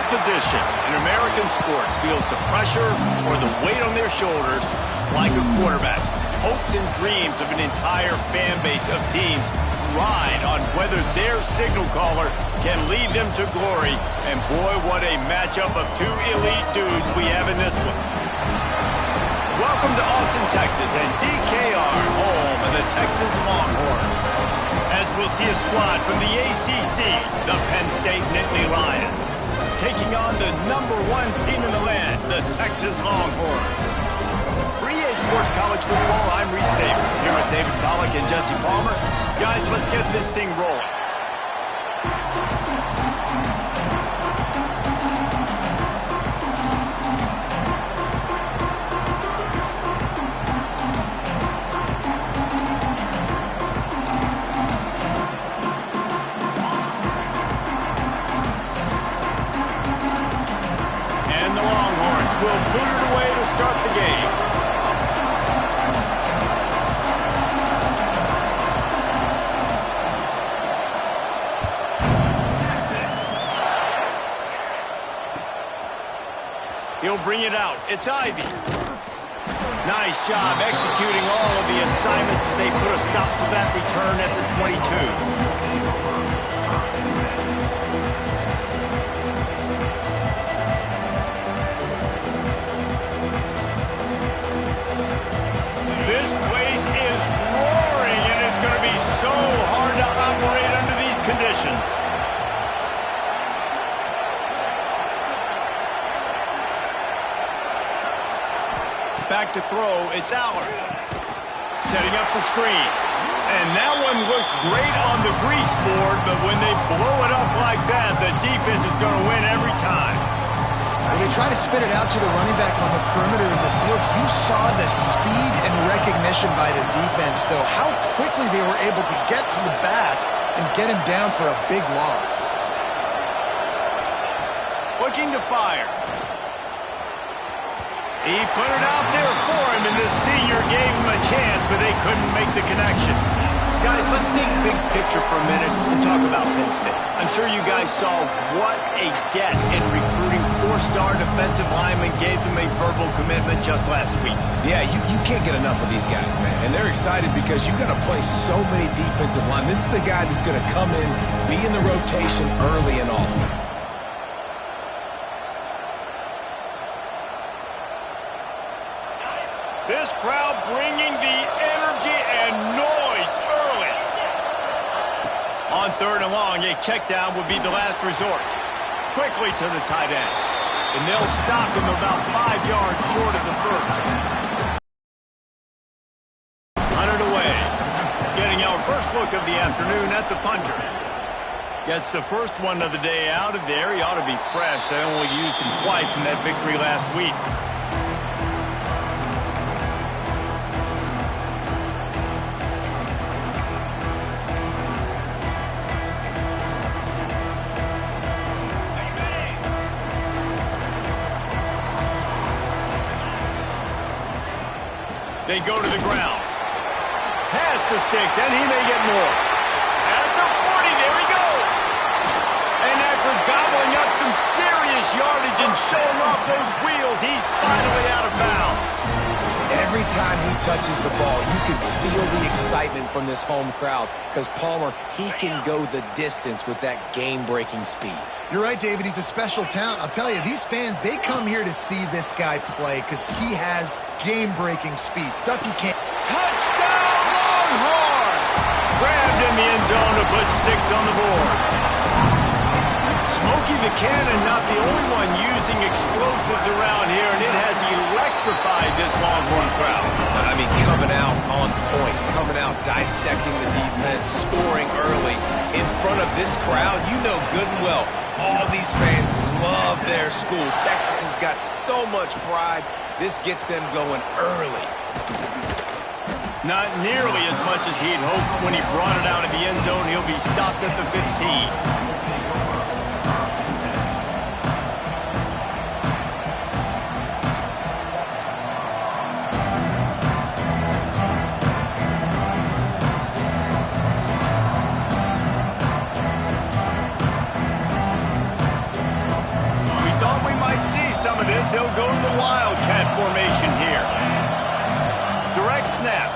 position in American sports feels the pressure or the weight on their shoulders like a quarterback. Hopes and dreams of an entire fan base of teams ride on whether their signal caller can lead them to glory. And boy, what a matchup of two elite dudes we have in this one. Welcome to Austin, Texas, and DKR, home of the Texas Longhorns. As we'll see a squad from the ACC, the Penn State Nittany Lions, taking on the #1 team in the land, the Texas Longhorns. For EA Sports College Football, I'm Reese Davis, here with David Pollack and Jesse Palmer. Guys, let's get this thing rolling. Will boot it away to start the game. He'll bring it out. It's Ivy. Nice job executing all of the assignments as they put a stop to that return at the 22. This place is roaring, and it's going to be so hard to operate under these conditions. Back to throw, it's Allard. Setting up the screen. And that one looked great on the grease board, but when they blow it up like that, the defense is going to win every time. When they try to spit it out to the running back on the perimeter of the field, you saw the speed and recognition by the defense, though, how quickly they were able to get to the back and get him down for a big loss. Looking to fire. He put it out there for him, and the senior gave him a chance, but they couldn't make the connection. Guys, let's think big picture for a minute and talk about Penn State. I'm sure you guys saw what a get in recruiting four-star defensive linemen gave them a verbal commitment just last week. Yeah, you can't get enough of these guys, man. And they're excited because you've got to play so many defensive line. This is the guy that's going to come in, be in the rotation early and often. This crowd bringing the energy and noise early. On 3rd and long, a check down would be the last resort. Quickly to the tight end. And they'll stop him about 5 yards short of the first. Hunted away. Getting our first look of the afternoon at the punter. Gets the first one of the day out of there. He ought to be fresh. They only used him twice in that victory last week. They go to the ground. Pass the sticks, and he may get more. At the 40, there he goes. And after gobbling up some serious yardage and showing off those wheels, he's finally out of bounds. Every time he touches the ball, you can feel the excitement from this home crowd because Palmer, he can go the distance with that game-breaking speed. You're right, David. He's a special talent. I'll tell you, these fans, they come here to see this guy play because he has game-breaking speed. Stuff you can't. Touchdown, Longhorn! Grabbed in the end zone to put 6 on the board. Smokey the Cannon, not the only one using explosives around here, and it has electrified this Longhorn crowd. I mean, coming out on point, coming out dissecting the defense, scoring early. In front of this crowd, you know good and well, all these fans love their school. Texas has got so much pride. This gets them going early. Not nearly as much as he'd hoped when he brought it out of the end zone. He'll be stopped at the 15. they'll go to the Wildcat formation here. Direct snap.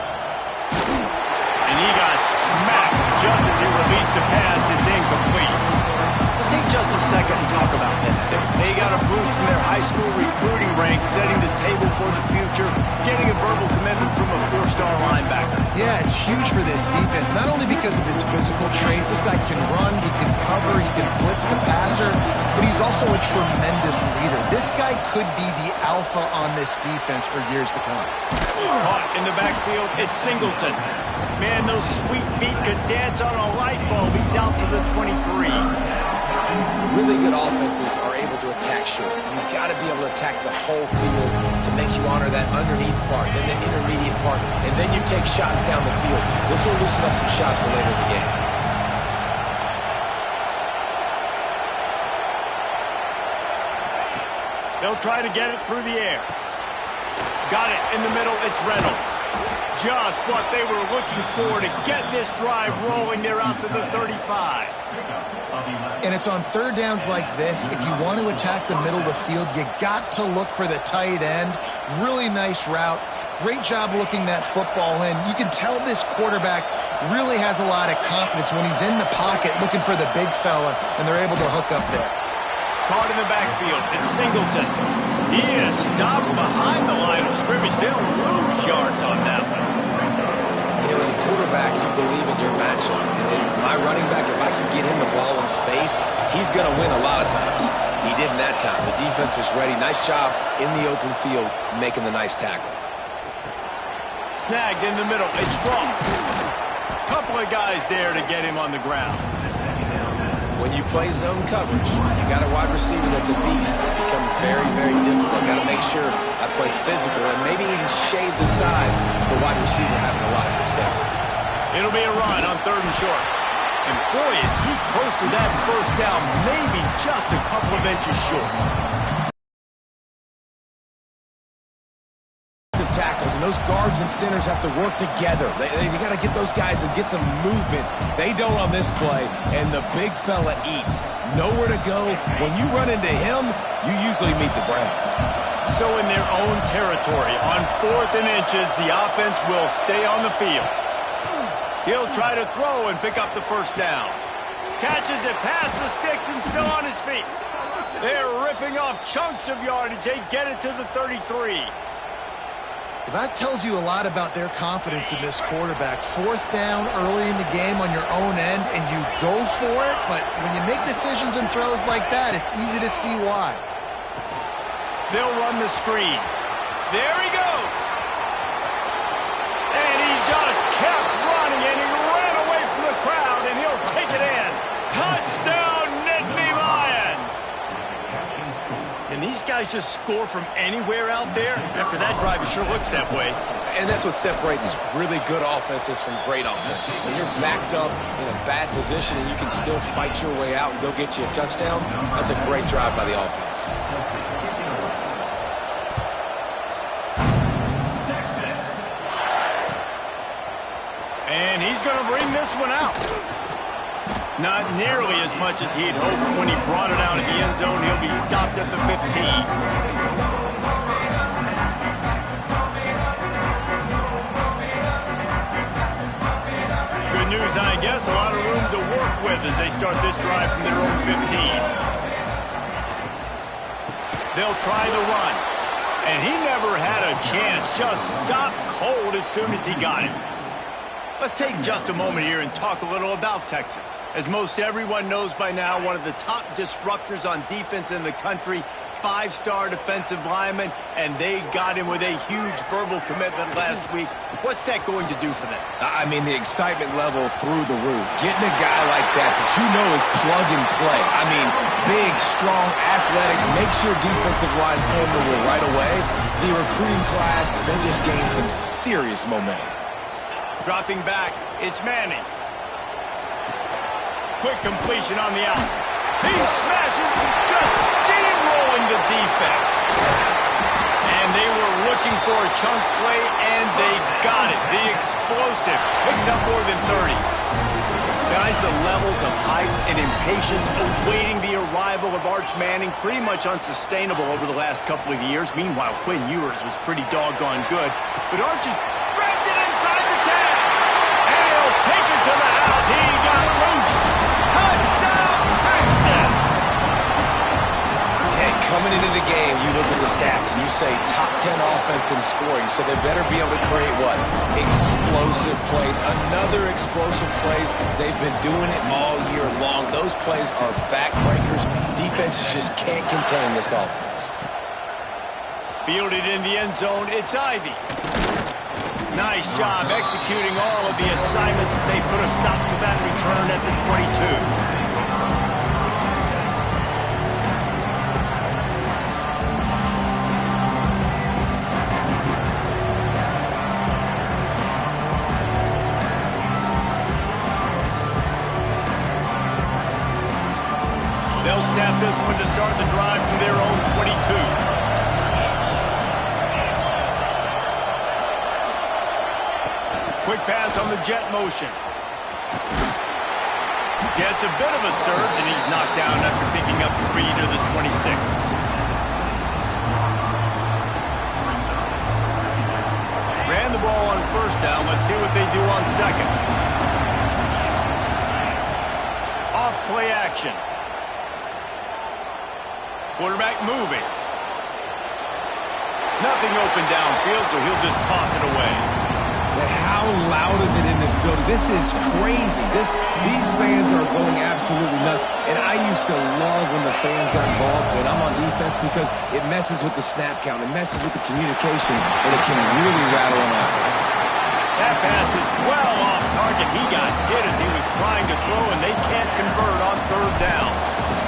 And he got smacked just as he released the pass. It's incomplete. Let's take just a second and talk about Penn State. They got a boost from their high school recruiting ranks, setting the table for the future, getting a verbal commitment from a four-star linebacker. Yeah, it's huge for this defense, not only because of his physical traits. This guy can run, he can cover, he can blitz the passer, but he's also a tremendous leader. This guy could be the alpha on this defense for years to come. Caught in the backfield, it's Singleton. Man, those sweet feet could dance on a light bulb. He's out to the 23. Really good offenses are able to attack short. You've got to be able to attack the whole field to make you honor that underneath part, then the intermediate part, and then you take shots down the field. This will loosen up some shots for later in the game. They'll try to get it through the air. Got it in the middle, it's Reynolds. Just what they were looking for to get this drive rolling. They're out to the 35. And it's on third downs like this. If you want to attack the middle of the field, you got to look for the tight end. Really nice route. Great job looking that football in. You can tell this quarterback really has a lot of confidence when he's in the pocket looking for the big fella, and they're able to hook up there. Caught in the backfield, it's Singleton. He is stopped behind the line of scrimmage. They'll lose yards on that one. You know, as a quarterback, you believe in your matchup. And then my running back, if I can get him the ball in space, he's going to win a lot of times. He did in that time. The defense was ready. Nice job in the open field making the nice tackle. Snagged in the middle. It's Ross. Couple of guys there to get him on the ground. When you play zone coverage, you got a wide receiver that's a beast. It becomes very, very difficult. Got to make sure I play physical and maybe even shade the side of the wide receiver having a lot of success. It'll be a run on third and short. And boy, is he close to that first down, maybe just a couple of inches short. Tackles, and those guards and centers have to work together. They got to get those guys and get some movement. They don't on this play, and the big fella eats. Nowhere to go. When you run into him, you usually meet the ground. So in their own territory, on 4th and inches, the offense will stay on the field. He'll try to throw and pick up the first down. Catches it past the sticks and still on his feet. They're ripping off chunks of yardage. They get it to the 33. Well, that tells you a lot about their confidence in this quarterback. 4th down early in the game on your own end, and you go for it, but when you make decisions and throws like that, it's easy to see why. They'll run the screen. There he goes. And he just kept running, and he ran away from the crowd, and he'll take it in. Touchdown, Nittany Lions! And these guys just score from anywhere out there? After that drive, it sure looks that way. And that's what separates really good offenses from great offenses. When you're backed up in a bad position and you can still fight your way out and go get you a touchdown, that's a great drive by the offense. And he's going to bring this one out. Not nearly as much as he'd hoped when he brought it out in the end zone. He'll be stopped at the 15. Good news, I guess. A lot of room to work with as they start this drive from their own 15. They'll try the run. And he never had a chance. Just stopped cold as soon as he got it. Let's take just a moment here and talk a little about Texas. As most everyone knows by now, one of the top disruptors on defense in the country, 5-star defensive lineman, and they got him with a huge verbal commitment last week. What's that going to do for them? I mean, the excitement level through the roof. Getting a guy like that you know is plug and play. I mean, big, strong, athletic, makes your defensive line formidable right away. The recruiting class, they just gained some serious momentum. Dropping back, it's Manning. Quick completion on the out. He smashes, just steamrolling the defense. And they were looking for a chunk play, and they got it. The explosive picks up more than 30. Guys, the levels of hype and impatience awaiting the arrival of Arch Manning pretty much unsustainable over the last couple of years. Meanwhile, Quinn Ewers was pretty doggone good. But Arch is grabs it inside the 10. And he'll take it to the house. He got loose. Touchdown, Texas! Hey, coming into the game, you look at the stats and you say top 10 offense in scoring, so they better be able to create what? Explosive plays. Another explosive plays. They've been doing it all year long. Those plays are backbreakers. Defenses just can't contain this offense. Fielded in the end zone, it's Ivy. Nice job executing all of the assignments as they put a stop to that return at the 22. They'll snap this one to start the drive from their own 22. Quick pass on the jet motion. Yeah, it's a bit of a surge, and he's knocked down after picking up 3 to the 26. Ran the ball on first down. Let's see what they do on second. Off play action. Quarterback moving. Nothing open downfield, so he'll just toss it away. But how loud is it in this building? This is crazy. These fans are going absolutely nuts. And I used to love when the fans got involved when I'm on defense because it messes with the snap count. It messes with the communication, and it can really rattle an offense. That pass is well off target. He got hit as he was trying to throw, and they can't convert on third down.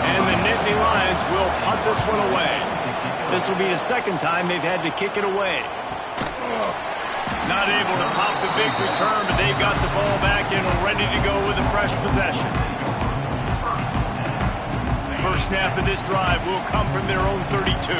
And the Nittany Lions will punt this one away. This will be the second time they've had to kick it away. Not able to pop the big return, but they've got the ball back and ready to go with a fresh possession. First snap of this drive will come from their own 32.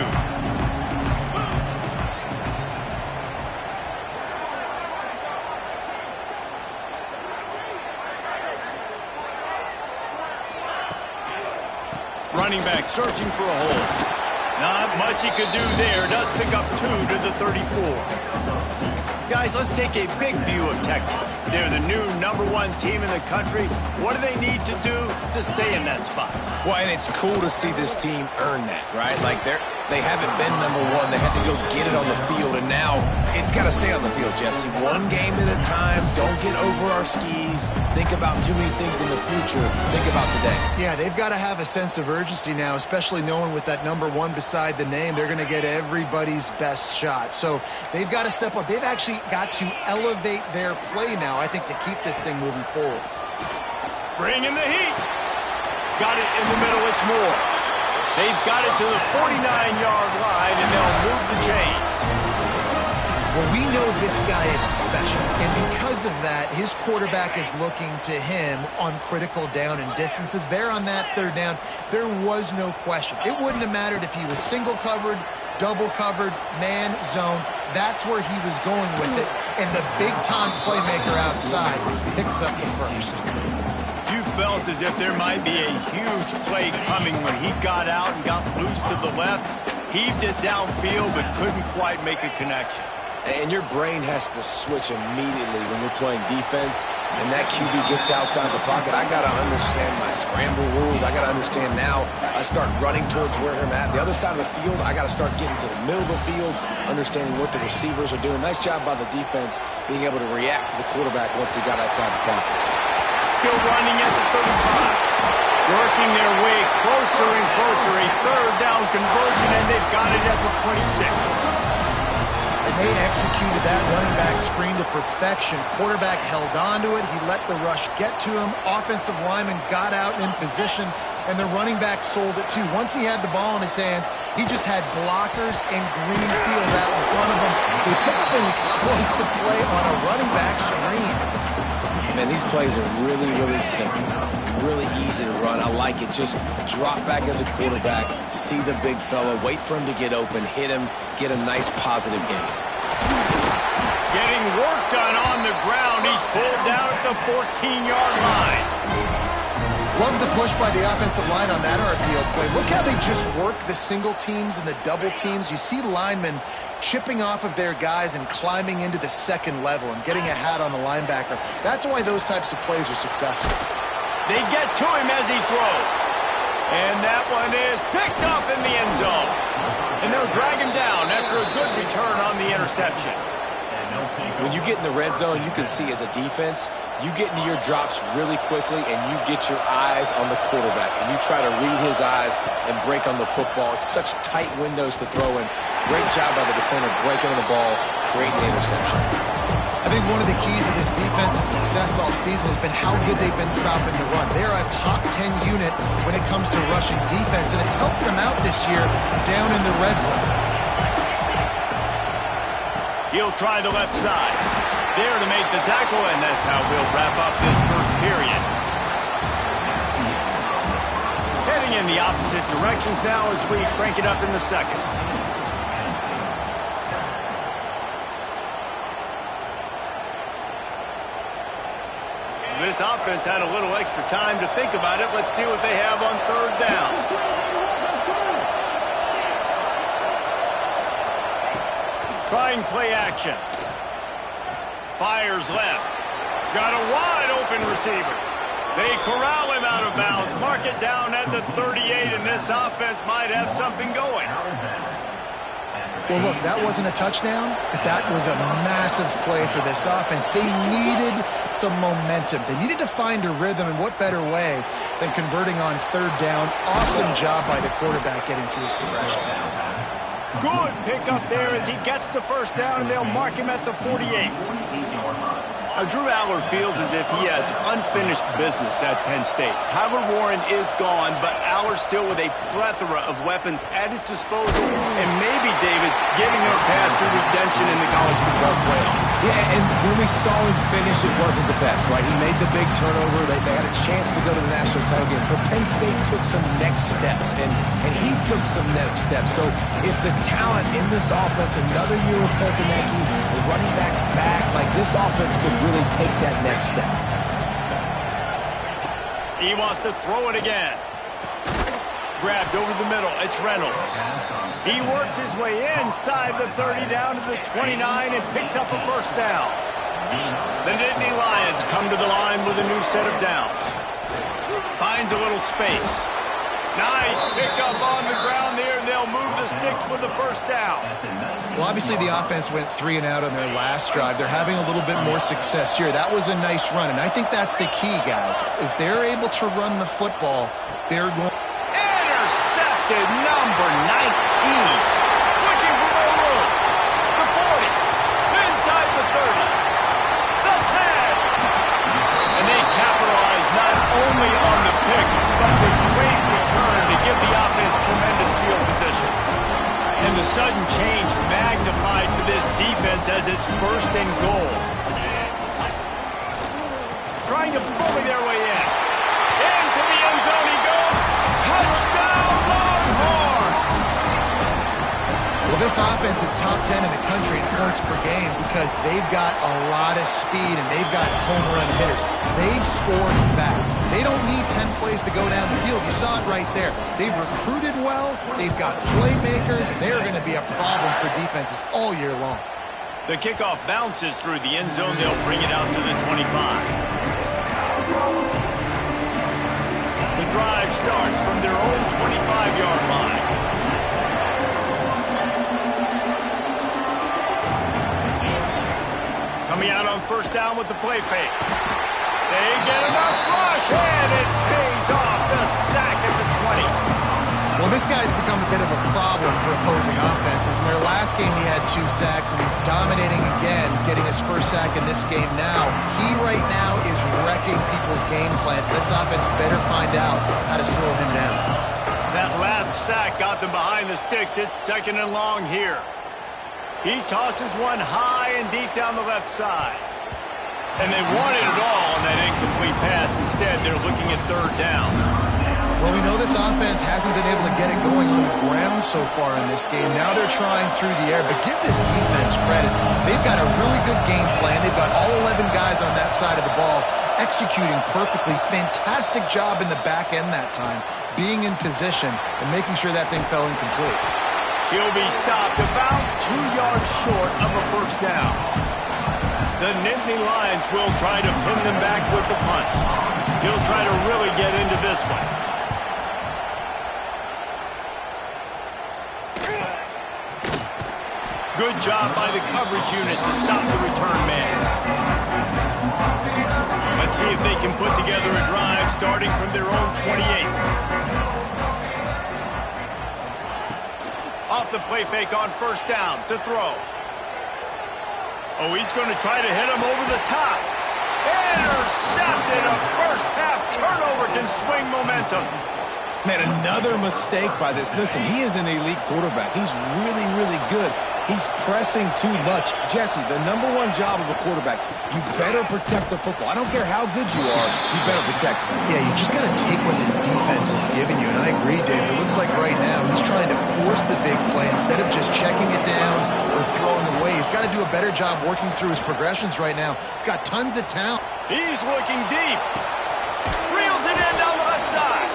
Running back searching for a hole. Not much he could do there. Does pick up 2 to the 34. Guys, let's take a big view of Texas. They're the new #1 team in the country. What do they need to do to stay in that spot? Well, and it's cool to see this team earn that, right? Like they haven't been #1. They had to go get it on the field, and now it's got to stay on the field, Jesse. One game at a time. Don't get over our skis. Think about too many things in the future. Think about today. Yeah, they've got to have a sense of urgency now, especially knowing with that #1 beside the name, they're going to get everybody's best shot. So they've got to step up. They've actually got to elevate their play now, I think, to keep this thing moving forward. Bring in the heat. Got it in the middle. It's Moore. They've got it to the 49-yard line, and they'll move the chains. Well, we know this guy is special, and because of that, his quarterback is looking to him on critical down and distances. There on that third down, there was no question. It wouldn't have mattered if he was single covered, double covered, man, zone. That's where he was going with it, and the big-time playmaker outside picks up the first. You felt as if there might be a huge play coming when he got out and got loose to the left, heaved it downfield, but couldn't quite make a connection. And your brain has to switch immediately when you're playing defense and that QB gets outside the pocket. I got to understand my scramble rules. I got to understand now I start running towards where I'm at. The other side of the field, I got to start getting to the middle of the field, understanding what the receivers are doing. Nice job by the defense being able to react to the quarterback once he got outside the pocket. Still running at the 35. Working their way closer and closer. A third down conversion, and they've got it at the 26. And they executed that running back screen to perfection. Quarterback held on to it. He let the rush get to him. Offensive lineman got out in position, and the running back sold it too. Once he had the ball in his hands, he just had blockers and green field out in front of him. They pick up an explosive play on a running back screen. Man, these plays are really, really simple. Really easy to run. I like it. Just drop back as a quarterback, see the big fella, wait for him to get open, hit him, get a nice positive game. Getting work done on the ground. He's pulled down at the 14-yard line. Love the push by the offensive line on that RPO play. Look how they just work the single teams and the double teams. You see linemen chipping off of their guys and climbing into the second level and getting a hat on the linebacker. That's why those types of plays are successful. They get to him as he throws. And that one is picked up in the end zone. And they'll drag him down after a good return on the interception. When you get in the red zone, you can see as a defense, you get into your drops really quickly and you get your eyes on the quarterback. And you try to read his eyes and break on the football. It's such tight windows to throw in. Great job by the defender breaking on the ball, creating the interception. I think one of the keys of this defense's success all season has been how good they've been stopping the run. They're a top 10 unit when it comes to rushing defense, and it's helped them out this year down in the red zone. He'll try the left side. There to make the tackle, and that's how we'll wrap up this first period. Heading in the opposite directions now as we crank it up in the second. This offense had a little extra time to think about it. Let's see what they have on third down. Trying play action. Fires left. Got a wide open receiver. They corral him out of bounds. Mark it down at the 38, and this offense might have something going. Well, look, that wasn't a touchdown, but that was a massive play for this offense. They needed some momentum. They needed to find a rhythm, and what better way than converting on third down. Awesome job by the quarterback getting through his progression. Good pickup there as he gets the first down, and they'll mark him at the 48. Drew Aller feels as if he has unfinished business at Penn State. Tyler Warren is gone, but Aller still with a plethora of weapons at his disposal, and maybe, David, giving him a path to redemption in the college football playoff. Yeah, and when we saw him finish, it wasn't the best, right? He made the big turnover. They had a chance to go to the national title game, but Penn State took some next steps, and he took some next steps. So if the talent in this offense, another year with Coltonecki, the running backs back, like this offense could really take that next step. He wants to throw it again. Grabbed over the middle. It's Reynolds. He works his way inside the 30 down to the 29 and picks up a first down. The Nittany Lions come to the line with a new set of downs. Finds a little space. Nice pickup on the ground there, and they'll move the sticks with the first down. Well, obviously the offense went 3 and out on their last drive. They're having a little bit more success here. That was a nice run, and I think that's the key, guys. If they're able to run the football, they're going... Intercepted, number 19. Looking for more room. The 40. Inside the 30. The 10. And they capitalize not only on the pick, but the great return to give the offense tremendous field position. And the sudden change magnified for this defense as it's first and goal. Trying to bully their way in. Into the end zone he goes. Touchdown, Longhorn! Well, this offense is top 10 in the country in points per game because they've got a lot of speed and they've got home run hitters. They score fast. They don't need 10 plays to go down the field. You saw it right there. They've recruited well. They've got playmakers. They're going to be a problem for defenses all year long. The kickoff bounces through the end zone. They'll bring it out to the 25. The drive starts from their own 25-yard line. Coming out on first down with the play fake. They get enough rush, and it pays off. The sack at the 20. Well, this guy's become a bit of a problem for opposing offenses. In their last game, he had 2 sacks, and he's dominating again, getting his first sack in this game now. He right now is wrecking people's game plans. This offense better find out how to slow him down. That last sack got them behind the sticks. It's second and long here. He tosses one high and deep down the left side. And they wanted it all on that incomplete pass. Instead, they're looking at third down. Well, we know this offense hasn't been able to get it going on the ground so far in this game. Now they're trying through the air, but give this defense credit. They've got a really good game plan. They've got all 11 guys on that side of the ball executing perfectly. Fantastic job in the back end that time, being in position and making sure that thing fell incomplete. He'll be stopped about 2 yards short of a first down. The Nittany Lions will try to pin them back with the punt. He'll try to really get into this one. Good job by the coverage unit to stop the return man. Let's see if they can put together a drive starting from their own 28. Off the play fake on first down to throw. Oh, he's going to try to hit him over the top. Intercepted. A first half turnover can swing momentum. Man, another mistake by this. Listen, he is an elite quarterback. He's really, really good. He's pressing too much. Jesse, the number one job of a quarterback, you better protect the football. I don't care how good you are, you better protect it. Yeah, you just got to take what the defense is giving you. And I agree, David. It looks like right now he's trying to force the big play instead of just checking it down or throwing away. He's got to do a better job working through his progressions right now. He's got tons of talent. He's looking deep. Reels it in down the left side.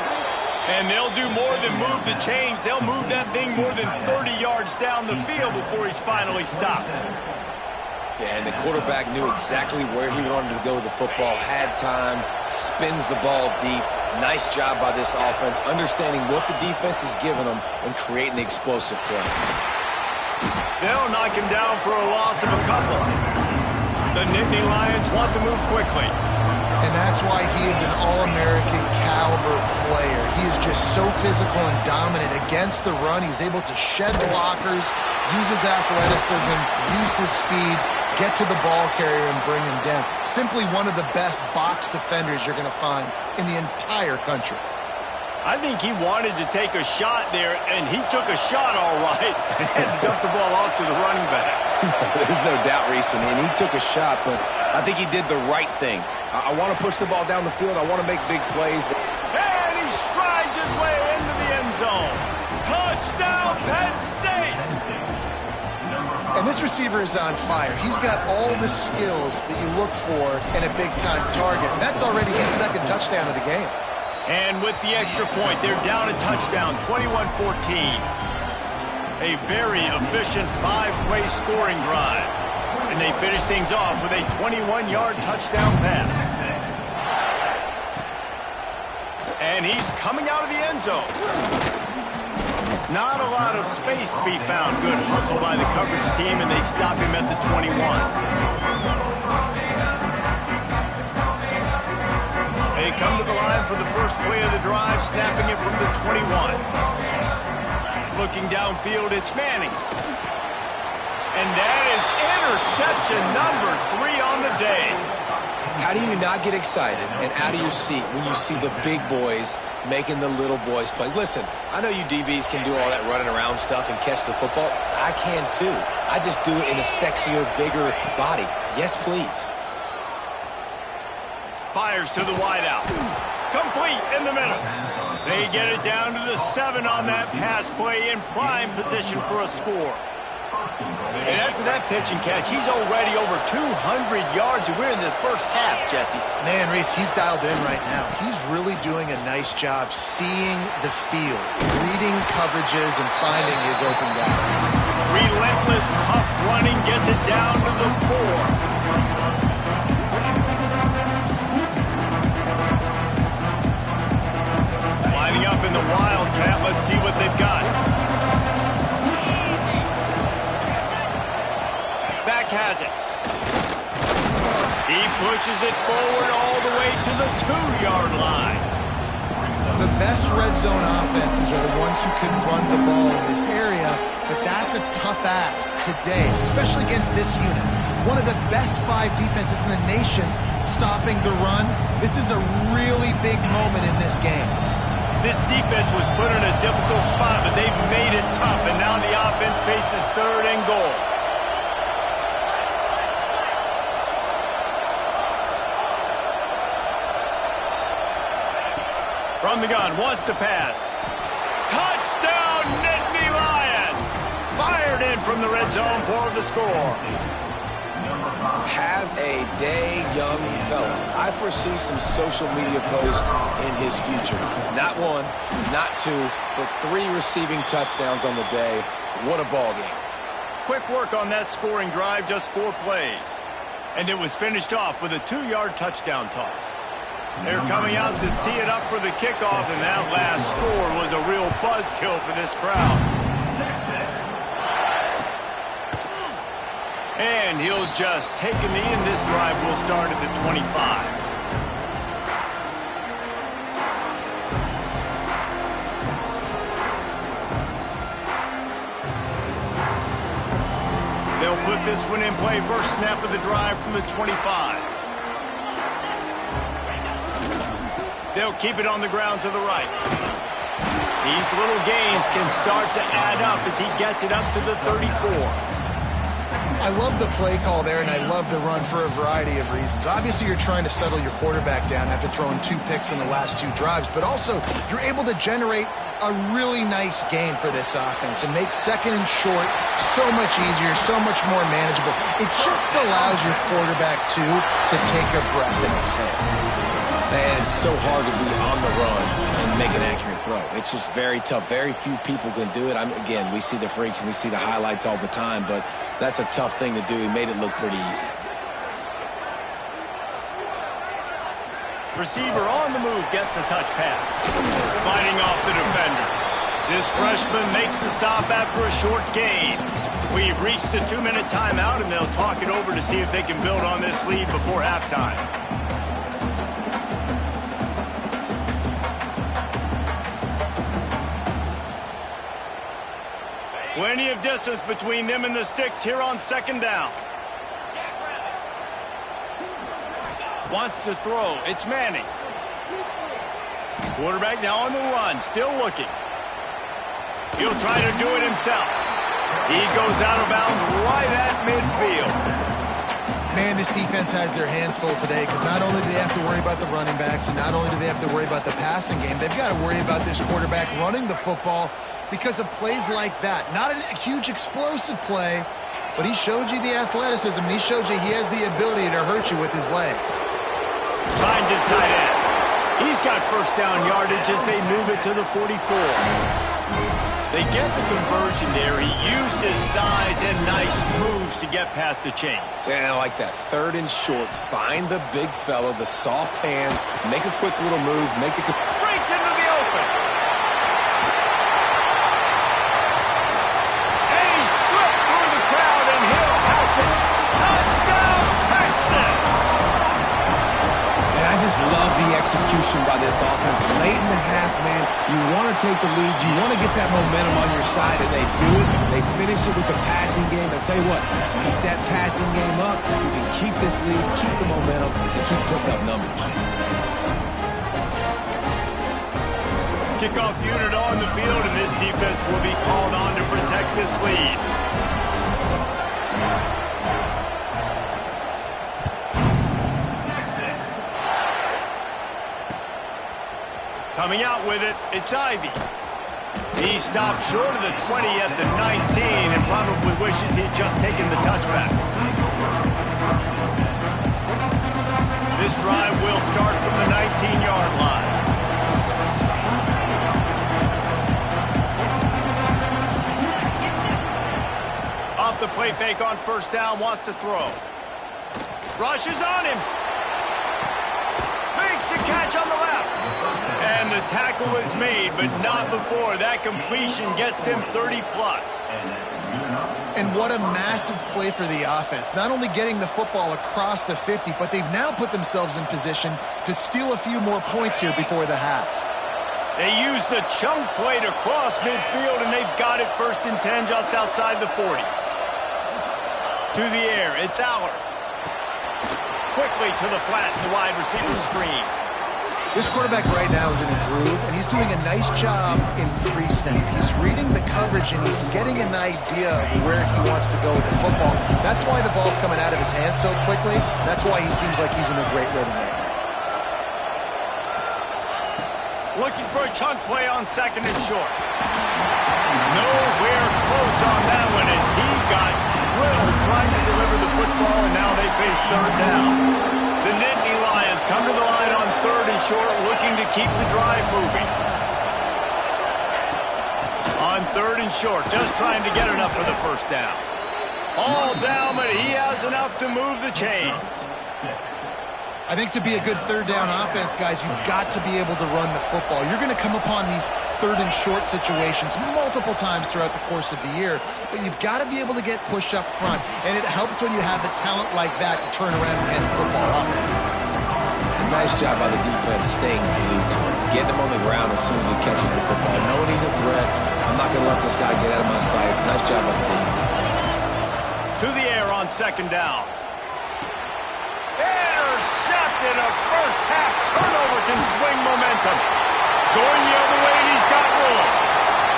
And they'll do more than move the chains. They'll move that thing more than 30 yards down the field before he's finally stopped. Yeah, and the quarterback knew exactly where he wanted to go with the football, had time, spins the ball deep. Nice job by this offense, understanding what the defense is giving them and creating the explosive play. They'll knock him down for a loss of a couple. The Nittany Lions want to move quickly. And that's why he is an All-American caliber player. He is just so physical and dominant against the run. He's able to shed blockers, use his athleticism, use his speed, get to the ball carrier and bring him down. Simply one of the best box defenders you're going to find in the entire country. I think he wanted to take a shot there, and he took a shot all right and dumped the ball off to the running back. There's no doubt, Reese, and he took a shot, but I think he did the right thing. I want to push the ball down the field. I want to make big plays. And he strides his way into the end zone. Touchdown, Penn State! And this receiver is on fire. He's got all the skills that you look for in a big-time target. And that's already his second touchdown of the game. And with the extra point, they're down a touchdown, 21-14. A very efficient five-play scoring drive. And they finish things off with a 21-yard touchdown pass. And he's coming out of the end zone. Not a lot of space to be found. Good hustle by the coverage team, and they stop him at the 21. They come to the line for the first play of the drive, snapping it from the 21. Looking downfield, it's Manning. And that is interception number 3 on the day. How do you not get excited and out of your seat when you see the big boys making the little boys play? Listen, I know you DBs can do all that running around stuff and catch the football. I can too. I just do it in a sexier, bigger body. Yes, please. Fires to the wideout. Complete in the middle. They get it down to the 7 on that pass play in prime position for a score. And after that pitch and catch, he's already over 200 yards, and we're in the first half, Jesse. Man, Reese, he's dialed in right now. He's really doing a nice job seeing the field, reading coverages, and finding his open guy. Relentless, tough running gets it down to the 4. Lining up in the Wildcat. Let's see what they've got. Back has it. He pushes it forward all the way to the 2-yard line. The best red zone offenses are the ones who can run the ball in this area, but that's a tough ask today, especially against this unit. One of the best 5 defenses in the nation stopping the run. This is a really big moment in this game. This defense was put in a difficult spot, but they've made it tough, and now the offense faces 3rd and goal. From from the gun, wants to pass. Touchdown, Nittany Lions! Fired in from the red zone for the score. Have a day, young fella. I foresee some social media posts in his future. Not one, not two, but 3 receiving touchdowns on the day. What a ball game. Quick work on that scoring drive, just 4 plays. And it was finished off with a 2-yard touchdown toss. They're coming out to tee it up for the kickoff, and that last score was a real buzzkill for this crowd. And he'll just take a knee, and this drive will start at the 25. They'll put this one in play. First snap of the drive from the 25. They'll keep it on the ground to the right. These little gains can start to add up as he gets it up to the 34. I love the play call there, and I love the run for a variety of reasons. Obviously, you're trying to settle your quarterback down after throwing 2 picks in the last 2 drives, but also you're able to generate a really nice game for this offense and make second and short so much easier, so much more manageable. It just allows your quarterback, too, to take a breath and exhale. Man, it's so hard to be on the run and make an accurate throw. It's just very tough. Very few people can do it. Again, we see the freaks and we see the highlights all the time, but that's a tough thing to do. He made it look pretty easy. Receiver on the move gets the touch pass. Fighting off the defender. This freshman makes the stop after a short gain. We've reached the 2-minute timeout, and they'll talk it over to see if they can build on this lead before halftime. Plenty of distance between them and the sticks here on second down. Wants to throw. It's Manning. Quarterback now on the run. Still looking. He'll try to do it himself. He goes out of bounds right at midfield. Man, this defense has their hands full today because not only do they have to worry about the running backs and not only do they have to worry about the passing game, they've got to worry about this quarterback running the football because of plays like that. Not a huge explosive play, but he showed you the athleticism, and he showed you he has the ability to hurt you with his legs. Finds his tight end. He's got first down yardage as they move it to the 44. They get the conversion there. He used his size and nice moves to get past the chains. And I like that. 3rd and short. Find the big fella, the soft hands, make a quick little move, make the... Breaks into the open. And he slipped through the crowd, and he'll house it. Touchdown, Texas! And I just love the execution by this offense. Late in the half, man, you want to take the lead. You want to get that momentum on your side, and they do it. They finish it with the passing game. I'll tell you what, keep that passing game up. You can keep this lead, keep the momentum, and keep putting up numbers. Kickoff unit on the field, and this defense will be called on to protect this lead. Coming out with it, it's Ivy. He stopped short of the 20 at the 19 and probably wishes he'd just taken the touchback. This drive will start from the 19-yard line. Off the play fake on first down, wants to throw. Rushes on him. Makes the catch on the left. And the tackle is made, but not before. That completion gets him 30-plus. And what a massive play for the offense. Not only getting the football across the 50, but they've now put themselves in position to steal a few more points here before the half. They used the chunk play to cross midfield, and they've got it 1st and 10 just outside the 40. To the air, it's Aller. Quickly to the flat, the wide receiver screen. This quarterback right now is in a groove, and he's doing a nice job in pre-snap. He's reading the coverage, and he's getting an idea of where he wants to go with the football. That's why the ball's coming out of his hands so quickly. That's why he seems like he's in a great rhythm right now. Looking for a chunk play on 2nd and short. Nowhere close on that one as he got drilled trying to deliver the football, and now they face 3rd down. The Nittany Lions come to the line on 3rd and short, looking to keep the drive moving. On 3rd and short, just trying to get enough for the 1st down. All down, but he has enough to move the chains. I think to be a good 3rd down offense, guys, you've got to be able to run the football. You're going to come upon these 3rd and short situations multiple times throughout the course of the year, but you've got to be able to get push up front, and it helps when you have a talent like that to turn around and hand the football off to. Nice job by the defense staying glued to him, getting him on the ground as soon as he catches the football, knowing he's a threat. I'm not going to let this guy get out of my sights. Nice job by the D. To the air on 2nd down. Intercepted. A first-half turnover can swing momentum. Going the other way, and he's got room.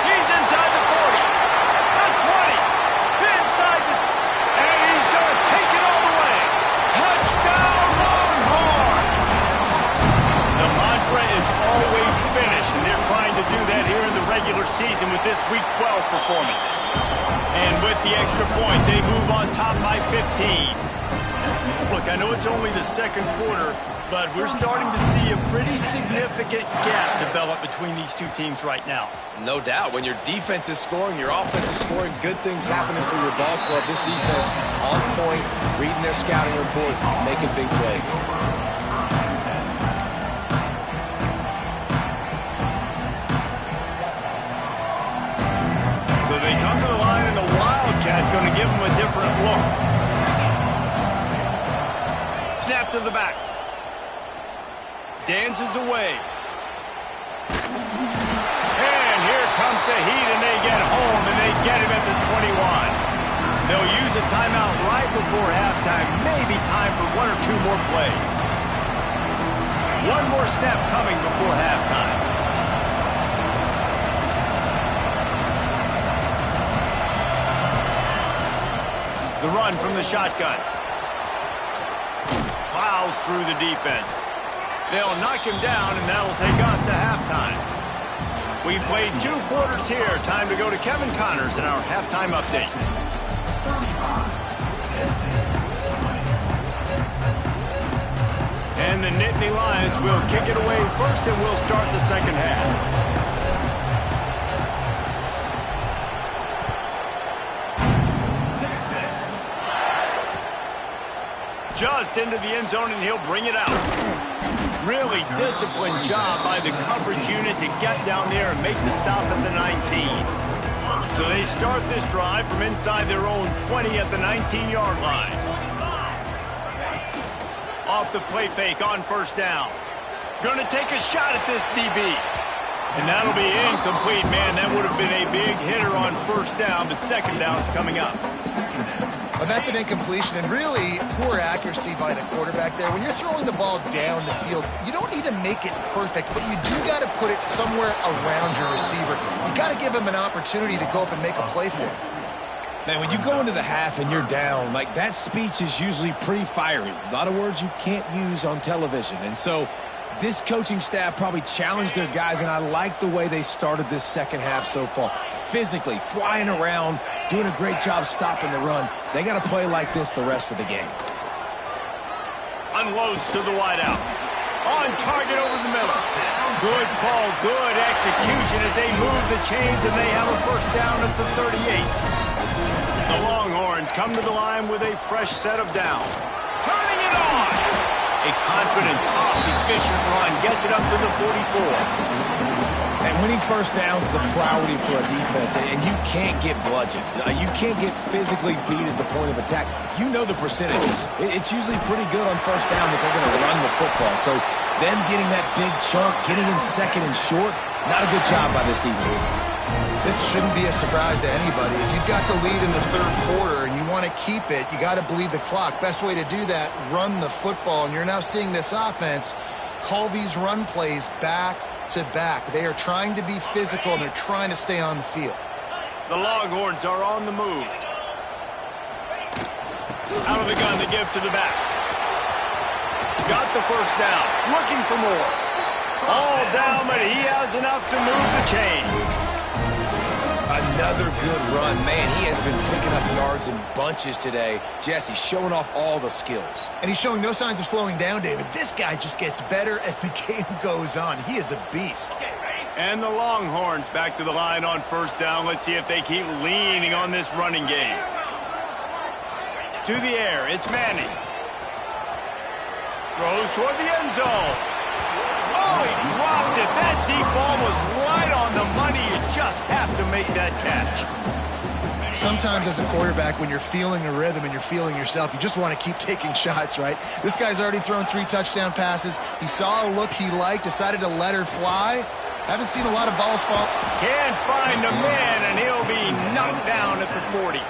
He's inside the 40, the 20, inside the... And he's going to take it all the way. Touchdown, Longhorn! The mantra is always finish, and they're trying to do that here in the regular season with this Week 12 performance. And with the extra point, they move on top by 15. Look, I know it's only the 2nd quarter, but we're starting to see a pretty significant gap develop between these two teams right now. No doubt. When your defense is scoring, your offense is scoring, good things happening for your ball club. This defense on point, reading their scouting report, making big plays. So they come to the line, and the Wildcat going to give them a different look. Snap to the back. Dances away. And here comes the heat, and they get home, and they get him at the 21. They'll use a timeout right before halftime. Maybe time for 1 or 2 more plays. 1 more snap coming before halftime. The run from the shotgun. Plows through the defense. They'll knock him down, and that'll take us to halftime. We've played 2 quarters here. Time to go to Kevin Connors in our halftime update. And the Nittany Lions will kick it away first, and we'll start the 2nd half. Just into the end zone, and he'll bring it out. Really disciplined job by the coverage unit to get down there and make the stop at the 19. So they start this drive from inside their own 20 at the 19-yard line. Off the play fake on 1st down. Going to take a shot at this DB. And that'll be incomplete, man. That would have been a big hitter on 1st down, but 2nd down's coming up. Well, that's an incompletion, and really poor accuracy by the quarterback there. When you're throwing the ball down the field, you don't need to make it perfect, but you do got to put it somewhere around your receiver. You got to give him an opportunity to go up and make a play for him. Man, when you go into the half and you're down, like, that speech is usually pretty fiery. A lot of words you can't use on television. And so this coaching staff probably challenged their guys, and I like the way they started this 2nd half so far. Physically, flying around, doing a great job stopping the run. They got to play like this the rest of the game. Unloads to the wideout. On target over the middle. Good call, good execution as they move the chains, and they have a 1st down at the 38. The Longhorns come to the line with a fresh set of downs. Turning it on. A confident, tough, efficient run gets it up to the 44. And winning 1st downs is a priority for a defense, and you can't get bludgeoned. You can't get physically beat at the point of attack. You know the percentages. It's usually pretty good on 1st down that they're going to run the football. So them getting that big chunk, getting in 2nd and short, not a good job by this defense. This shouldn't be a surprise to anybody. If you've got the lead in the 3rd quarter and you want to keep it, you got to bleed the clock. Best way to do that, run the football. And you're now seeing this offense call these run plays back to back. They are trying to be physical, and they're trying to stay on the field. The Longhorns are on the move. Out of the gun to give to the back. Got the 1st down. Looking for more. All down, but he has enough to move the chains. Another good run. Man, he has been picking up yards in bunches today. Jesse showing off all the skills. And he's showing no signs of slowing down, David. This guy just gets better as the game goes on. He is a beast. And the Longhorns back to the line on first down. Let's see if they keep leaning on this running game. To the air, it's Manning. Throws toward the end zone. Oh, he dropped it. That deep ball was right on the money. You just have to make that catch. Sometimes as a quarterback, when you're feeling a rhythm and you're feeling yourself, you just want to keep taking shots, right? This guy's already thrown 3 touchdown passes. He saw a look he liked, decided to let her fly. Haven't seen a lot of balls fall. Can't find a man, and he'll be knocked down at the 40.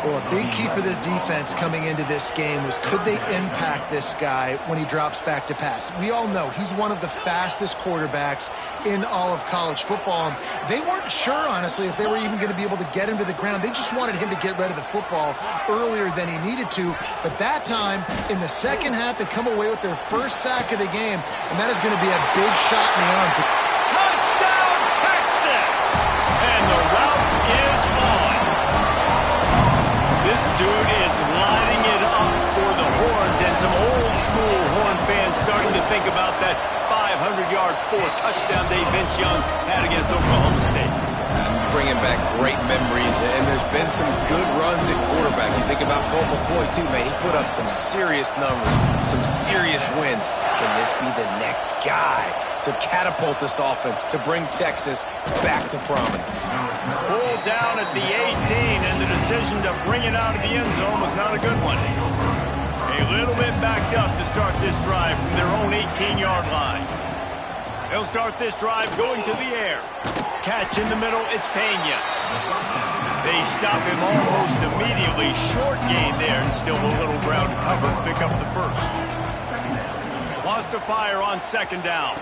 Well, a big key for this defense coming into this game was could they impact this guy when he drops back to pass? We all know he's one of the fastest quarterbacks in all of college football. They weren't sure, honestly, if they were even going to be able to get him to the ground. They just wanted him to get rid of the football earlier than he needed to. But that time, in the second half, they come away with their first sack of the game, and that is going to be a big shot in the arm. Touchdown, Texas! And the route is on. This dude is lighting it up for the Horns, and some old-school Horn fans starting to think about that 500-yard 4-touchdown day Vince Young had against Oklahoma State. Bringing back great memories, and there's been some good runs at quarterback. You think about Colt McCoy, too, man. He put up some serious numbers, some serious wins. Can this be the next guy to catapult this offense, to bring Texas back to prominence? Pulled down at the 18, and the decision to bring it out of the end zone was not a good one. A little bit backed up to start this drive from their own 18-yard line. They'll start this drive going to the air. Catch in the middle, it's Pena. They stop him almost immediately. Short gain there, and still a little ground to cover to pick up the first. Lost to fire on second down.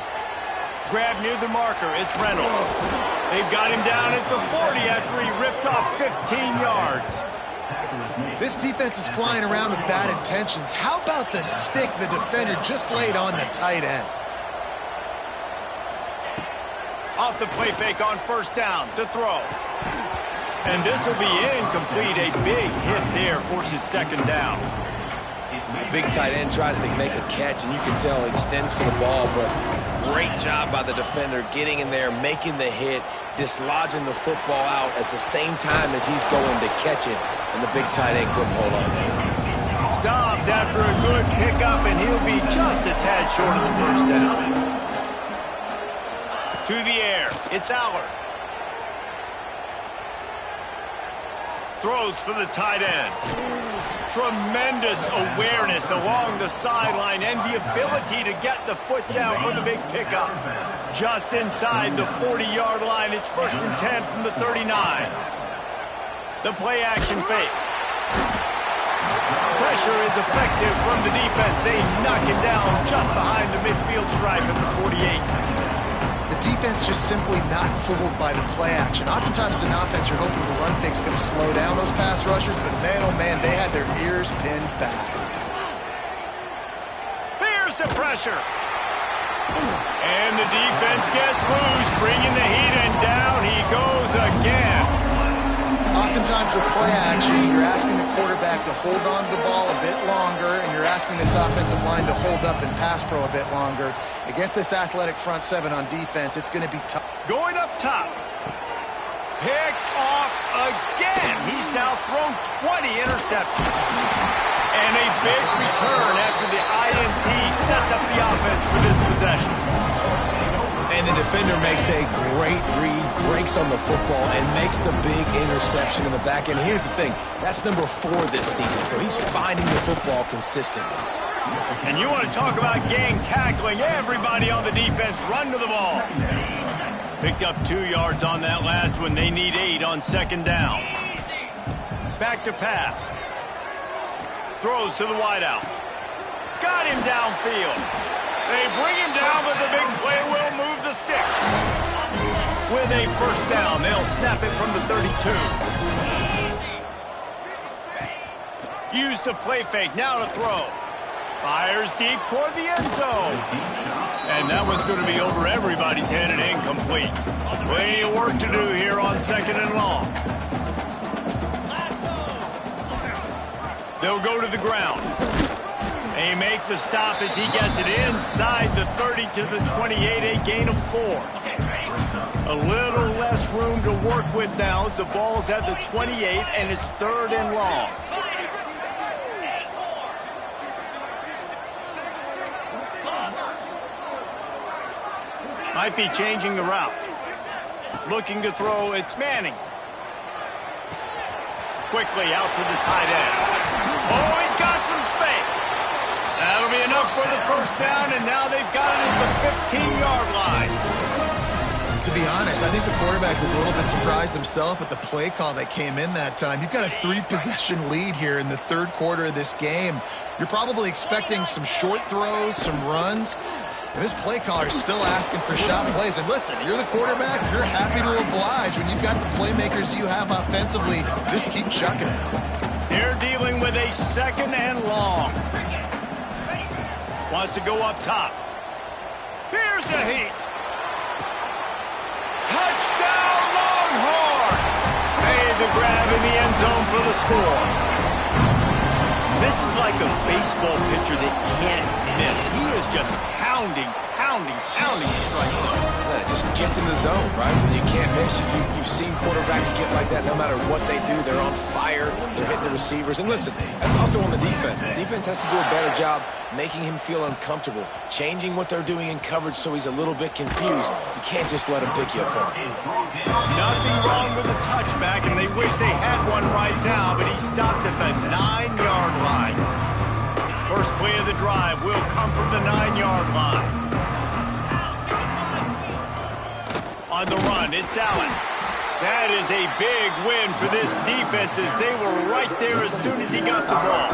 Grab near the marker, it's Reynolds. They've got him down at the 40 after he ripped off 15 yards. This defense is flying around with bad intentions. How about the stick the defender just laid on the tight end? Off the play fake on first down to throw. And this will be incomplete. A big hit there forces second down. Big tight end tries to make a catch, and you can tell he extends for the ball, but great job by the defender getting in there, making the hit, dislodging the football out at the same time as he's going to catch it, and the big tight end couldn't hold on to it. Stopped after a good pickup, and he'll be just a tad short of the first down. To the air, it's Allard. Throws for the tight end. Tremendous awareness along the sideline and the ability to get the foot down for the big pickup. Just inside the 40-yard line, it's 1st and 10 from the 39. The play action fake. Pressure is effective from the defense. They knock him down just behind the midfield stripe at the 48. The defense just simply not fooled by the play action. Oftentimes as an offense, you're hoping the run fake's going to slow down those pass rushers, but man, oh man, they had their ears pinned back. Here's the pressure. And the defense gets loose, bringing the heat, and down he goes again. Oftentimes with play action, you're asking the quarterback to hold on to the ball a bit longer, and you're asking this offensive line to hold up in pass pro a bit longer. Against this athletic front seven on defense, it's going to be tough. Going up top. Picked off again. He's now thrown 20 interceptions. And a big return after the INT sets up the offense for this possession. And the defender makes a great read, breaks on the football, and makes the big interception in the back end. Here's the thing, that's number 4 this season, so he's finding the football consistently. And you want to talk about gang tackling, everybody on the defense run to the ball. Picked up 2 yards on that last one. They need 8 on second down. Back to pass. Throws to the wideout. Got him downfield. They bring him down, but the big play will move the sticks. With a first down, they'll snap it from the 32. Use the play fake, now to throw. Fires deep toward the end zone. And that one's going to be over everybody's head and incomplete. Plenty of work to do here on 2nd and long. They'll go to the ground. They make the stop as he gets it inside the 30 to the 28, a gain of 4. A little less room to work with now as the ball's at the 28 and it's 3rd and long. Might be changing the route. Looking to throw, it's Manning. Quickly out to the tight end. Oh, he's got some space. That'll be enough for the 1st down, and now they've got it at the 15-yard line. To be honest, I think the quarterback was a little bit surprised himself at the play call that came in that time. You've got a 3-possession lead here in the 3rd quarter of this game. You're probably expecting some short throws, some runs. And this play caller is still asking for shot plays. And listen, you're the quarterback. You're happy to oblige. When you've got the playmakers you have offensively, just keep chucking it. They're dealing with a 2nd and long. Wants to go up top. Here's a heat. Touchdown, Longhorn! Made the grab in the end zone for the score. This is like a baseball pitcher that can't miss. He is just pounding the strike zone. Yeah, just gets in the zone, right? When you can't miss. You've seen quarterbacks get like that no matter what they do. They're on fire. They're hitting the receivers. And listen, that's also on the defense. The defense has to do a better job making him feel uncomfortable, changing what they're doing in coverage so he's a little bit confused. You can't just let him pick you apart. Nothing wrong with a touchback, and they wish they had one right now, but he stopped at the 9-yard line. First play of the drive will come from the 9-yard line. On the run, it's Allen. That is a big win for this defense as they were right there as soon as he got the ball.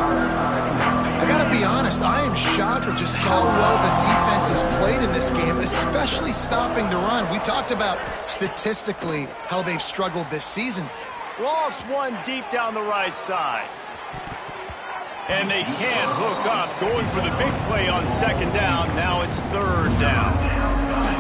I gotta be honest, I am shocked at just how well the defense has played in this game, especially stopping the run. We talked about statistically how they've struggled this season. Lost one deep down the right side. And they can't hook up, going for the big play on 2nd down. Now it's 3rd down.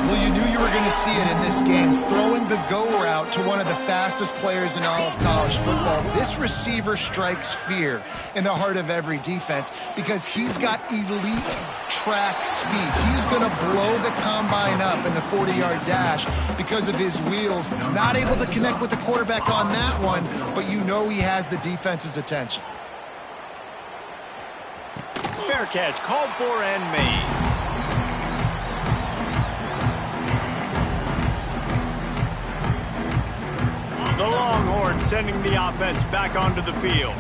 Well, you knew you were going to see it in this game, throwing the go route to one of the fastest players in all of college football. This receiver strikes fear in the heart of every defense because he's got elite track speed. He's going to blow the combine up in the 40-yard dash because of his wheels. Not able to connect with the quarterback on that one, but you know he has the defense's attention. Fair catch, called for and made. The Longhorns sending the offense back onto the field.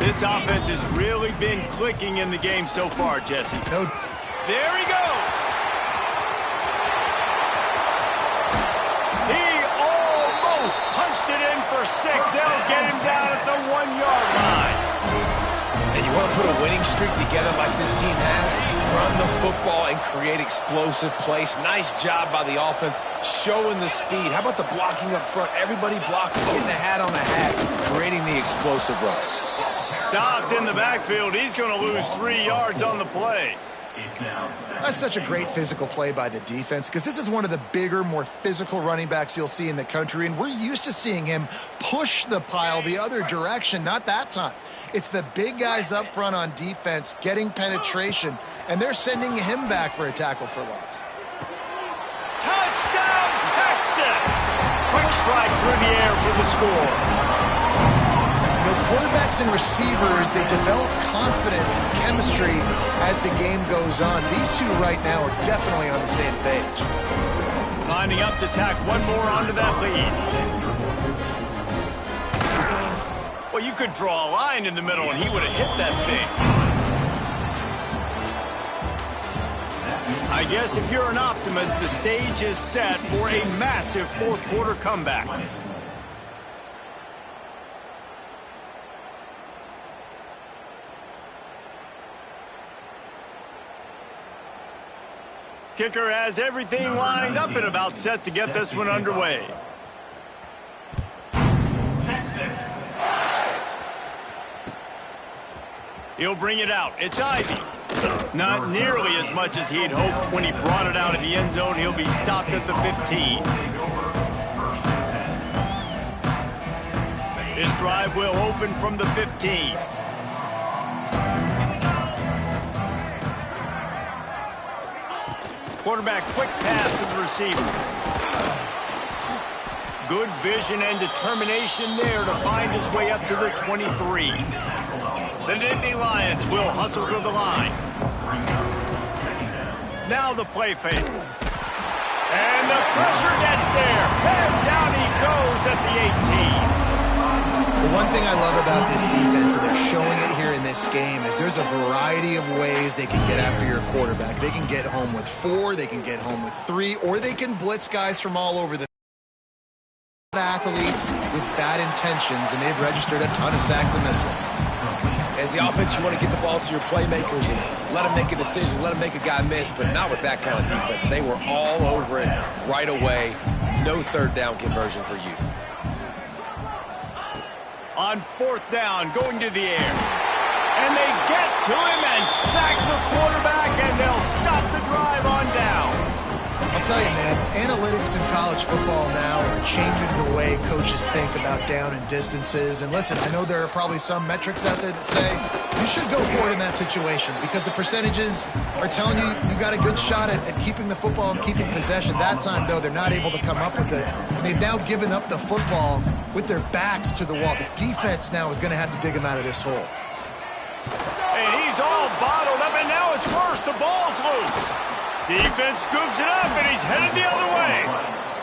This offense has really been clicking in the game so far, Jesse. No. There he goes. He almost punched it in for 6. They'll get him down at the 1-yard line. And you want to put a winning streak together like this team has? Run the football and create explosive plays. Nice job by the offense, showing the speed. How about the blocking up front? Everybody blocking, getting a hat on a hat, creating the explosive run. Stopped in the backfield. He's going to lose 3 yards on the play. That's such a great physical play by the defense because this is one of the bigger, more physical running backs you'll see in the country, and we're used to seeing him push the pile the other direction. Not that time. It's the big guys up front on defense getting penetration, and they're sending him back for a tackle for loss. Touchdown, Texas! Quick strike through the air for the score. Quarterbacks and receivers, they develop confidence and chemistry as the game goes on. These two right now are definitely on the same page. Lining up to tack one more onto that lead. Well, you could draw a line in the middle and he would have hit that thing. I guess if you're an optimist, the stage is set for a massive fourth quarter comeback. Kicker has everything lined up and about set to get this one underway. He'll bring it out. It's Ivy. Not nearly as much as he'd hoped when he brought it out of the end zone. He'll be stopped at the 15. His drive will open from the 15. Quarterback quick pass to the receiver. Good vision and determination there to find his way up to the 23. The Nittany Lions will hustle to the line. Now the play fake. And the pressure gets there. And down he goes at the 18. The one thing I love about this defense, and they're showing it here in this game, is there's a variety of ways they can get after your quarterback. They can get home with 4, they can get home with 3, or they can blitz guys from all over the athletes with bad intentions, and they've registered a ton of sacks in this one. As the offense, you want to get the ball to your playmakers and let them make a decision, let them make a guy miss, but not with that kind of defense. They were all over it right away. No third down conversion for you. On 4th down, going to the air. And they get to him and sack the quarterback, and they'll stop the drive on downs. I'll tell you, man, analytics in college football now are changing the way coaches think about down and distances. And listen, I know there are probably some metrics out there that say you should go for it in that situation because the percentages are telling you you got a good shot at keeping the football and keeping possession. That time, though, they're not able to come up with it. And they've now given up the football with their backs to the wall. The defense now is going to have to dig him out of this hole. And he's all bottled up, and now it's worse. The ball's loose. Defense scoops it up, and he's headed the other way.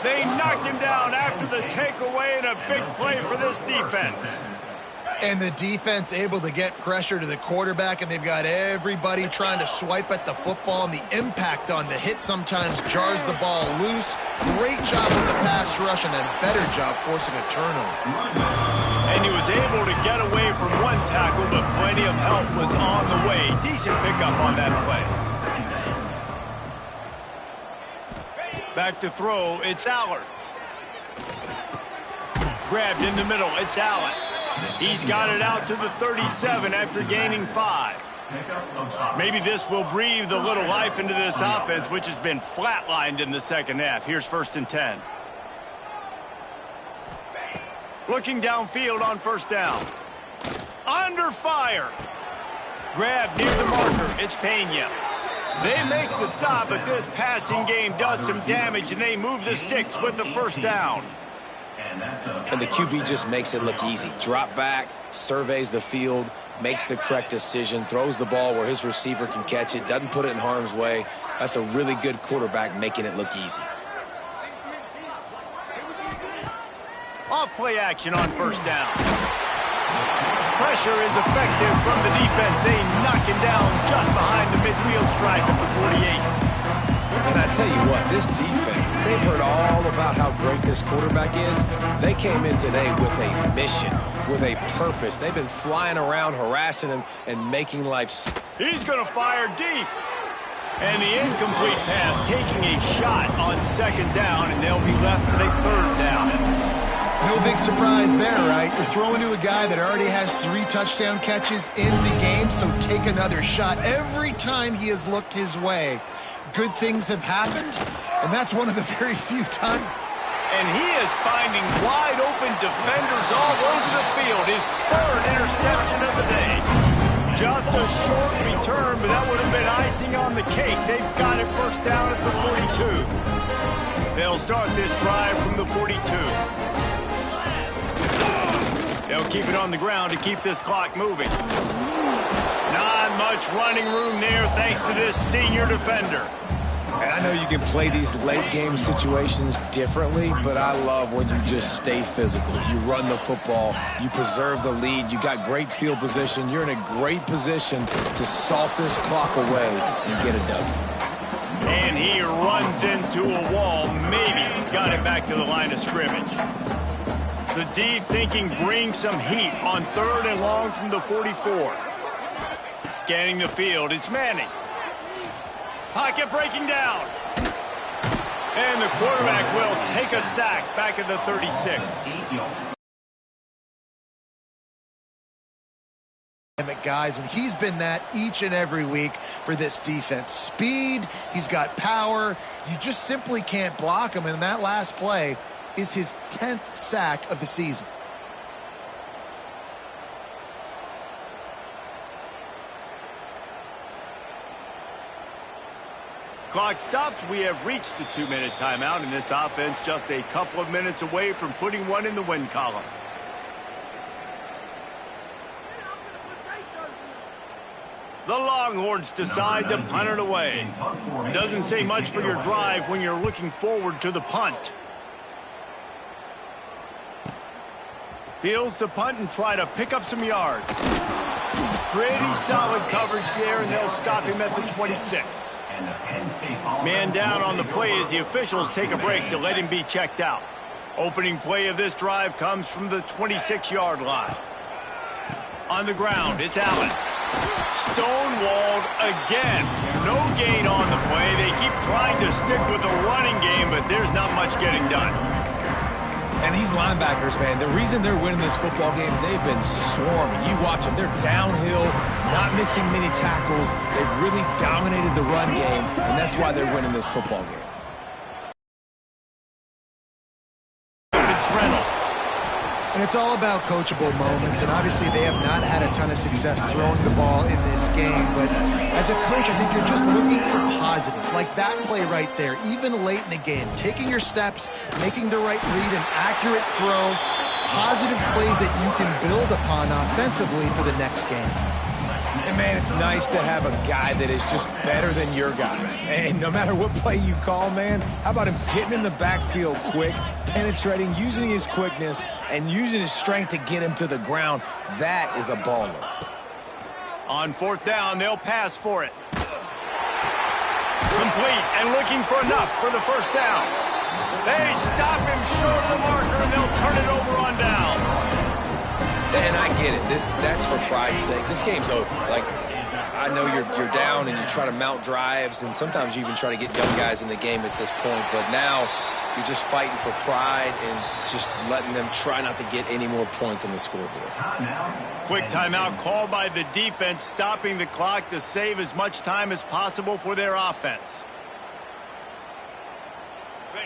They knocked him down after the takeaway, and a big play for this defense. And the defense able to get pressure to the quarterback, and they've got everybody trying to swipe at the football, and the impact on the hit sometimes jars the ball loose. Great job with the pass rush, and a better job forcing a turnover. And he was able to get away from one tackle, but plenty of help was on the way. Decent pickup on that play. Back to throw, it's Allard. Grabbed in the middle, it's Allen. He's got it out to the 37 after gaining 5. Maybe this will breathe a little life into this offense, which has been flatlined in the second half. Here's 1st and 10. Looking downfield on 1st down. Under fire. Grab near the marker, it's Pena. They make the stop, but this passing game does some damage, and they move the sticks with the 1st down. And the QB just makes it look easy. Drop back, surveys the field, makes the correct decision, throws the ball where his receiver can catch it, doesn't put it in harm's way. That's a really good quarterback making it look easy. Off play action on 1st down. Pressure is effective from the defense. They knock him down just behind the midfield stripe at the 48. And I tell you what, this defense, they've heard all about how great this quarterback is. They came in today with a mission, with a purpose. They've been flying around, harassing him, and making life... He's going to fire deep. And the incomplete pass taking a shot on 2nd down, and they'll be left with a 3rd down. No big surprise there, right? You're throwing to a guy that already has 3 touchdown catches in the game, so take another shot. Every time he has looked his way, good things have happened, and that's one of the very few times. And he is finding wide open defenders all over the field. His 3rd interception of the day. Just a short return, but that would have been icing on the cake. They've got it 1st down at the 42. They'll start this drive from the 42. They'll keep it on the ground to keep this clock moving. Not much running room there thanks to this senior defender. And I know you can play these late game situations differently, but I love when you just stay physical. You run the football, you preserve the lead, you got great field position, you're in a great position to salt this clock away and get a W. And he runs into a wall, maybe got it back to the line of scrimmage. The D thinking bring some heat on 3rd and long from the 44. Scanning the field, it's Manning. Pocket breaking down. And the quarterback will take a sack back at the 36. guys, and he's been that each and every week for this defense. Speed, he's got power. You just simply can't block him, and that last play is his 10th sack of the season. Clock stops. We have reached the 2-minute timeout, and this offense just a couple of minutes away from putting one in the win column. The Longhorns decide to punt it away. Doesn't say much for your drive when you're looking forward to the punt. Fields to punt and try to pick up some yards. Pretty solid coverage there, and they'll stop him at the 26. Man down on the play as the officials take a break to let him be checked out. Opening play of this drive comes from the 26-yard line. On the ground, it's Allen. Stonewalled again. No gain on the play. They keep trying to stick with the running game, but there's not much getting done. And these linebackers, man, the reason they're winning this football game is they've been swarming. You watch them. They're downhill, not missing many tackles. They've really dominated the run game, and that's why they're winning this football game. And it's all about coachable moments, and obviously they have not had a ton of success throwing the ball in this game, but as a coach, I think you're just looking for positives, like that play right there, even late in the game, taking your steps, making the right read, an accurate throw, positive plays that you can build upon offensively for the next game. And, man, it's nice to have a guy that is just better than your guys. And no matter what play you call, man, how about him getting in the backfield quick, penetrating, using his quickness, and using his strength to get him to the ground? That is a baller. On fourth down, they'll pass for it. Complete and looking for enough for the first down. They stop him short of the marker, and they'll turn it over on downs. And I get it. That's for pride's sake. This game's over. Like, I know you're down and you try to mount drives, and sometimes you even try to get young guys in the game at this point. But now you're just fighting for pride and just letting them try not to get any more points on the scoreboard. Quick timeout called by the defense, stopping the clock to save as much time as possible for their offense.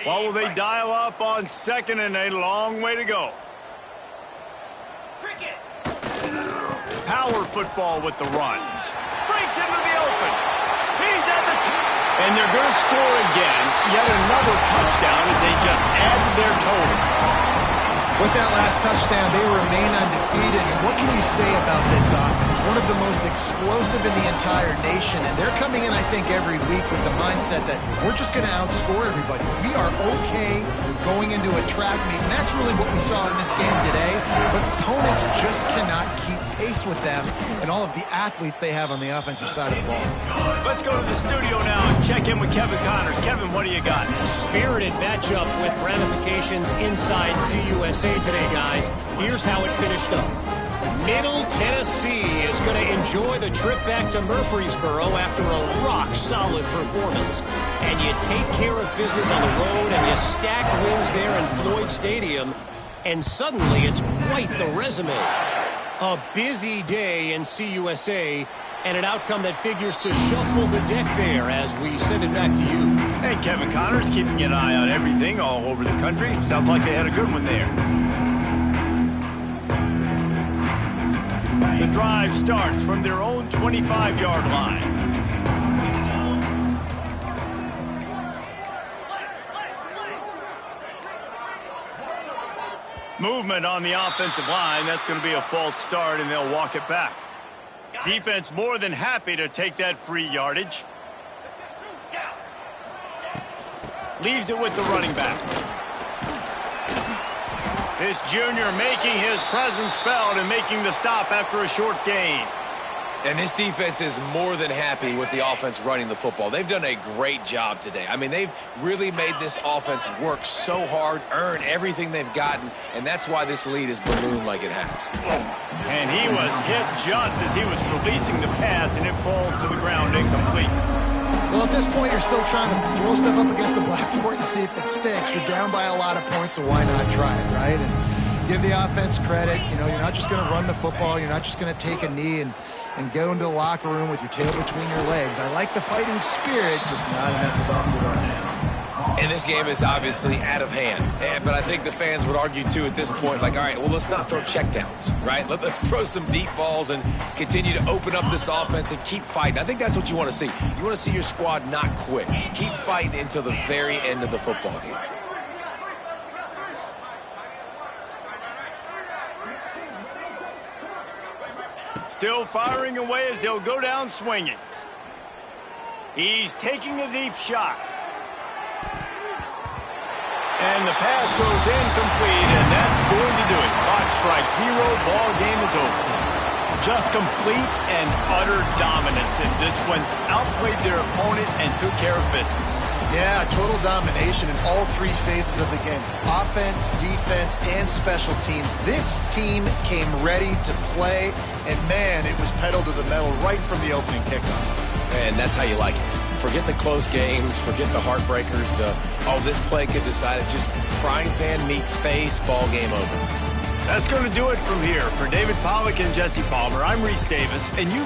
What will they dial up on second and a long way to go? Power football with the run. Breaks into the open. He's at the top. And they're going to score again. Yet another touchdown as they just added their total. With that last touchdown, they remain undefeated. And what can you say about this offense? One of the most explosive in the entire nation. And they're coming in, I think, every week with the mindset that we're just going to outscore everybody. We are okay going into a track meet. And that's really what we saw in this game today. But opponents just cannot keep pace with them and all of the athletes they have on the offensive side of the ball. Let's go to the studio now and check in with Kevin Connors. Kevin, what do you got? Spirited matchup with ramifications inside CUSA today, guys. Here's how it finished up. Middle Tennessee is going to enjoy the trip back to Murfreesboro after a rock-solid performance. And you take care of business on the road and you stack wins there in Floyd Stadium. And suddenly it's quite the resume. A busy day in CUSA, and an outcome that figures to shuffle the deck there as we send it back to you. Hey, Kevin Connors, keeping an eye on everything all over the country. Sounds like they had a good one there. The drive starts from their own 25-yard line. Movement on the offensive line. That's going to be a false start, and they'll walk it back. Defense more than happy to take that free yardage. Leaves it with the running back. This junior making his presence felt and making the stop after a short gain. And this defense is more than happy with the offense running the football. They've done a great job today. I mean, they've really made this offense work so hard, earn everything they've gotten, and that's why this lead is ballooned like it has. And he was hit just as he was releasing the pass, and it falls to the ground incomplete. Well, at this point, you're still trying to throw stuff up against the blackboard to see if it sticks. You're down by a lot of points, so why not try it, right? And give the offense credit. You know, you're not just going to run the football. You're not just going to take a knee and go into the locker room with your tail between your legs. I like the fighting spirit, just not enough to balance it on. And this game is obviously out of hand. But I think the fans would argue, too, at this point, like, all right, well, let's not throw checkdowns, right? Let's throw some deep balls and continue to open up this offense and keep fighting. I think that's what you want to see. You want to see your squad not quit. Keep fighting until the very end of the football game. Still firing away as they'll go down swinging. He's taking a deep shot. And the pass goes incomplete, and that's going to do it. Clock strikes 0, ball game is over. Just complete and utter dominance in this one. Outplayed their opponent and took care of business. Yeah, total domination in all three phases of the game. Offense, defense, and special teams. This team came ready to play, and man, it was pedal to the metal right from the opening kickoff. And that's how you like it. Forget the close games, forget the heartbreakers, this play could decide it. Just frying pan meet face, ball game over. That's going to do it from here. For David Pollack and Jesse Palmer, I'm Reese Davis, and you